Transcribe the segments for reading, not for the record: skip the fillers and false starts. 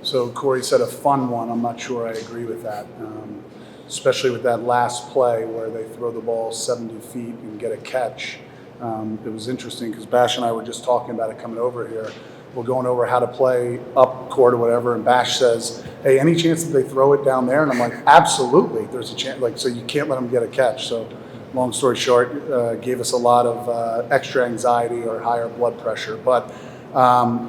So Corey said a fun one. I'm not sure I agree with that, especially with that last play where they throw the ball 70 feet and get a catch. It was interesting because Bash and I were just talking about it coming over here. We're going over how to play up court or whatever, and Bash says, "Hey, any chance that they throw it down there?" And I'm like, "Absolutely, there's a chance." Like, so you can't let them get a catch. So, long story short, gave us a lot of extra anxiety or higher blood pressure. But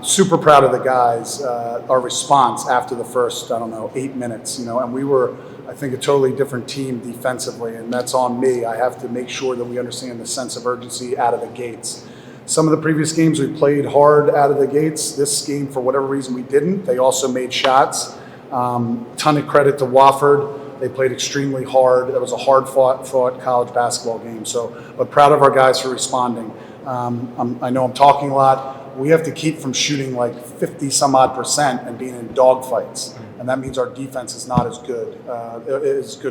super proud of the guys. Our response after the first, 8 minutes, and we were, I think, a totally different team defensively, and that's on me. I have to make sure that we understand the sense of urgency out of the gates. Some of the previous games we played hard out of the gates. This game, for whatever reason, we didn't. They also made shots. Ton of credit to Wofford. They played extremely hard. It was a hard-fought college basketball game. So, but proud of our guys for responding. I know I'm talking a lot. We have to keep from shooting like 50-some-odd% and being in dogfights. And that means our defense is not as good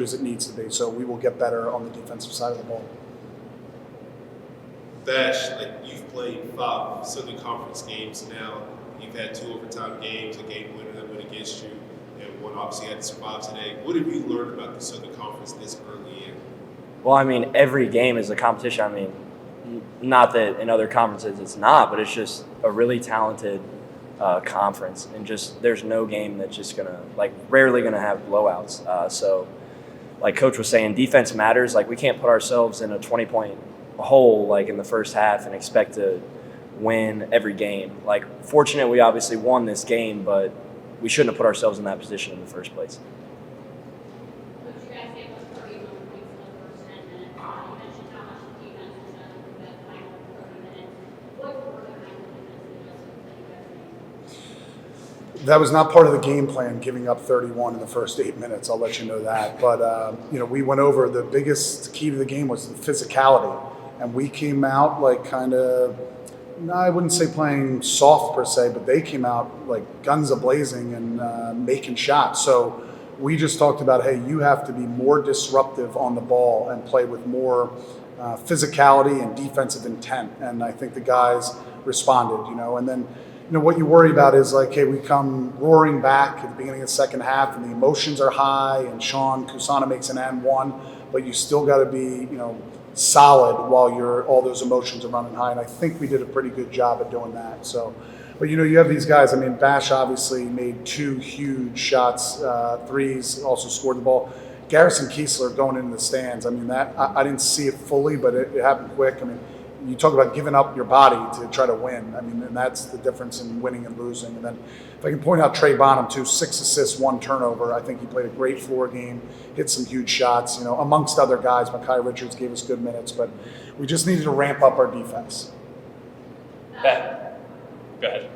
as it needs to be. So we will get better on the defensive side of the ball. Bash, like you've played 5 Southern Conference games now. You've had 2 overtime games, a game winner that went against you, and one obviously had to survive today. What have you learned about the Southern Conference this early in? Well, I mean, every game is a competition. I mean, not that in other conferences it's not, but it's just a really talented conference, and just there's no game that's just gonna, like, rarely gonna have blowouts. So, like Coach was saying, defense matters. Like, we can't put ourselves in a 20-point hole like in the first half and expect to win every game. Like, fortunate we obviously won this game, but we shouldn't have put ourselves in that position in the first place. That was not part of the game plan, giving up 31 in the first 8 minutes. I'll let you know that. But, we went over the biggest key to the game was the physicality. And we came out like kind of, I wouldn't say playing soft per se, but they came out like guns a-blazing and making shots. So we just talked about, hey, you have to be more disruptive on the ball and play with more physicality and defensive intent. And I think the guys responded, and then, what you worry about is like, hey, we come roaring back at the beginning of the second half and the emotions are high and Sean Kusana makes an and one, but you still got to be, solid while all those emotions are running high. And I think we did a pretty good job at doing that. So, but you have these guys. I mean, Bash obviously made 2 huge shots, threes, also scored the ball. Garrison Kiesler going into the stands. I mean, that I didn't see it fully, but it happened quick. I mean, you talk about giving up your body to try to win. I mean, and that's the difference in winning and losing. And then if I can point out Trey Bonham too, 6 assists, 1 turnover. I think he played a great floor game, hit some huge shots, amongst other guys. Makai Richards gave us good minutes, but we just needed to ramp up our defense. Ben, go ahead.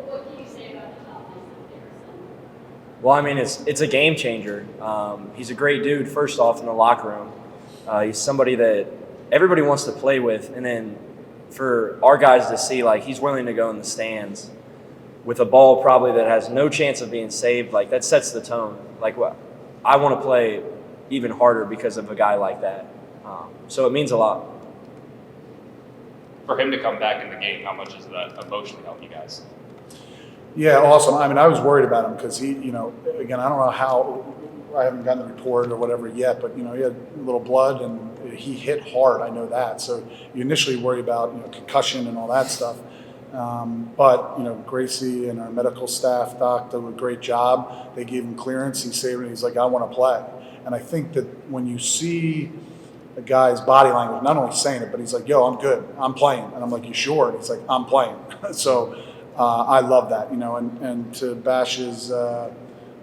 What can you say about the offense of Garrison? Well, I mean, it's a game changer. He's a great dude, first off, in the locker room. He's somebody that everybody wants to play with, and then for our guys to see, like, he's willing to go in the stands with a ball probably that has no chance of being saved, like, that sets the tone. Like, I want to play even harder because of a guy like that. So it means a lot. For him to come back in the game, how much does that emotionally help you guys? Yeah, awesome. I mean, I was worried about him because he, again, I don't know how, I haven't gotten the report or whatever yet, but, he had a little blood and he hit hard. I know that. So you initially worry about, concussion and all that stuff. But, Gracie and our medical staff, doc, did a great job. They gave him clearance. He saved it. He's like, I want to play. And I think that when you see a guy's body language, not only saying it, but he's like, yo, I'm good. I'm playing. And I'm like, you sure? And he's like, I'm playing. So I love that, and to Bash's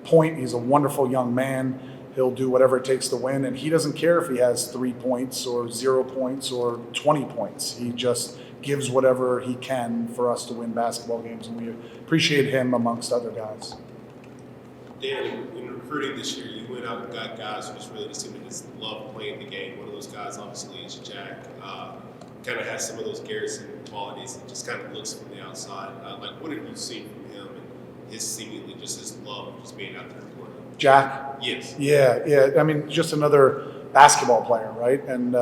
point, he's a wonderful young man. He'll do whatever it takes to win, and he doesn't care if he has 3 points or 0 points or 20 points. He just gives whatever he can for us to win basketball games, and we appreciate him amongst other guys. Dan, in recruiting this year, you went out and got guys who just really just love playing the game. One of those guys, obviously, is Jack. Kind of has some of those Garrison qualities and just kind of looks from the outside. What have you seen from him and his seemingly just his love of just being out there? Jack? Yes. Yeah. I mean, just another basketball player, right? And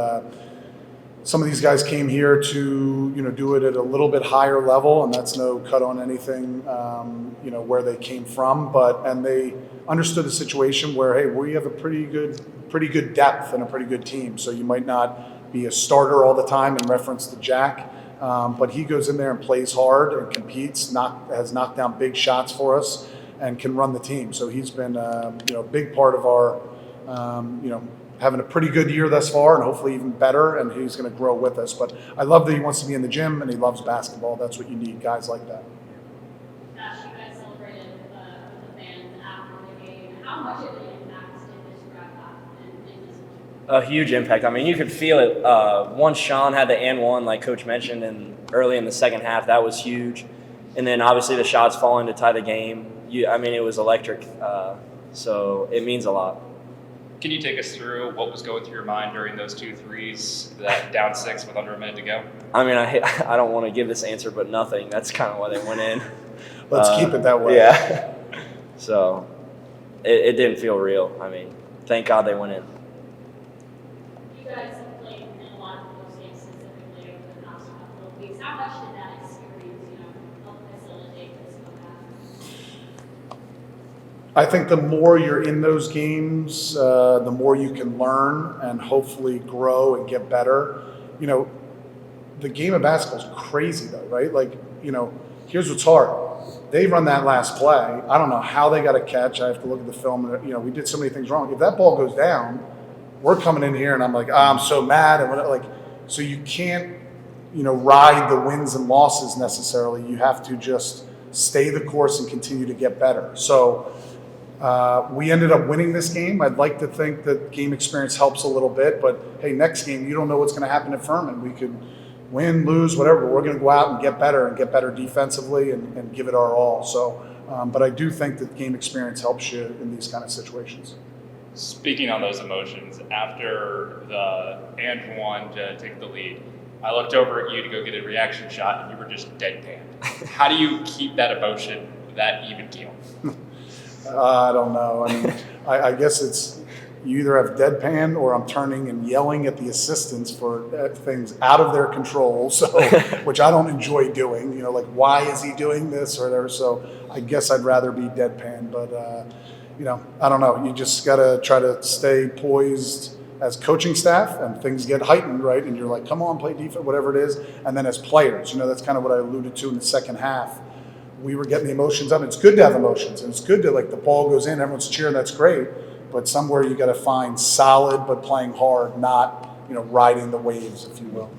some of these guys came here to, do it at a little bit higher level, and that's no cut on anything, where they came from, and they understood the situation where, hey, we have a pretty good depth and a pretty good team. So you might not be a starter all the time in reference to Jack, but he goes in there and plays hard and competes, has knocked down big shots for us, and can run the team. So he's been, a big part of our, having a pretty good year thus far, and hopefully even better, and he's going to grow with us. But I love that he wants to be in the gym and he loves basketball. That's what you need, guys like that. Gosh, you guys celebrated with the fans after the game. How much of an impact did this crowd have in this game? A huge impact. I mean, you could feel it. Once Sean had the and one, like Coach mentioned, and early in the second half, that was huge. And then obviously the shots falling to tie the game. It was electric. So it means a lot. Can you take us through what was going through your mind during those 2 threes, that down 6 with under a minute to go? I don't want to give this answer, but nothing. That's kind of why they went in. Let's keep it that way. Yeah. So it didn't feel real. Thank God they went in. You guys have played in a lot of those games specifically over the past couple of weeks. How much did that experience, help facilitate this comeback? I think the more you're in those games, the more you can learn and hopefully grow and get better. The game of basketball is crazy though, right? Here's what's hard. They run that last play. I don't know how they got a catch. I have to look at the film. We did so many things wrong. If that ball goes down, we're coming in here and I'm like, I'm so mad. And so you can't, ride the wins and losses necessarily. You have to just stay the course and continue to get better. So we ended up winning this game. I'd like to think that game experience helps a little bit, but hey, next game, you don't know what's going to happen at Furman. We could win, lose, whatever. We're going to go out and get better defensively and give it our all. So, but I do think that game experience helps you in these kind of situations. Speaking on those emotions, after the and one to take the lead, I looked over at you to go get a reaction shot, and you were just deadpan. How do you keep that emotion that even keel? I don't know. I guess it's you either have deadpan or I'm turning and yelling at the assistants for things out of their control, so which I don't enjoy doing. Why is he doing this or whatever? So I guess I'd rather be deadpan, but I don't know. You just got to try to stay poised as coaching staff, and things get heightened, right? And you're like, come on, play defense, whatever it is. And then as players, that's kind of what I alluded to in the second half. We were getting the emotions up. It's good to have emotions, and it's good to the ball goes in, everyone's cheering, that's great. But somewhere you got to find solid but playing hard, not riding the waves, if you will.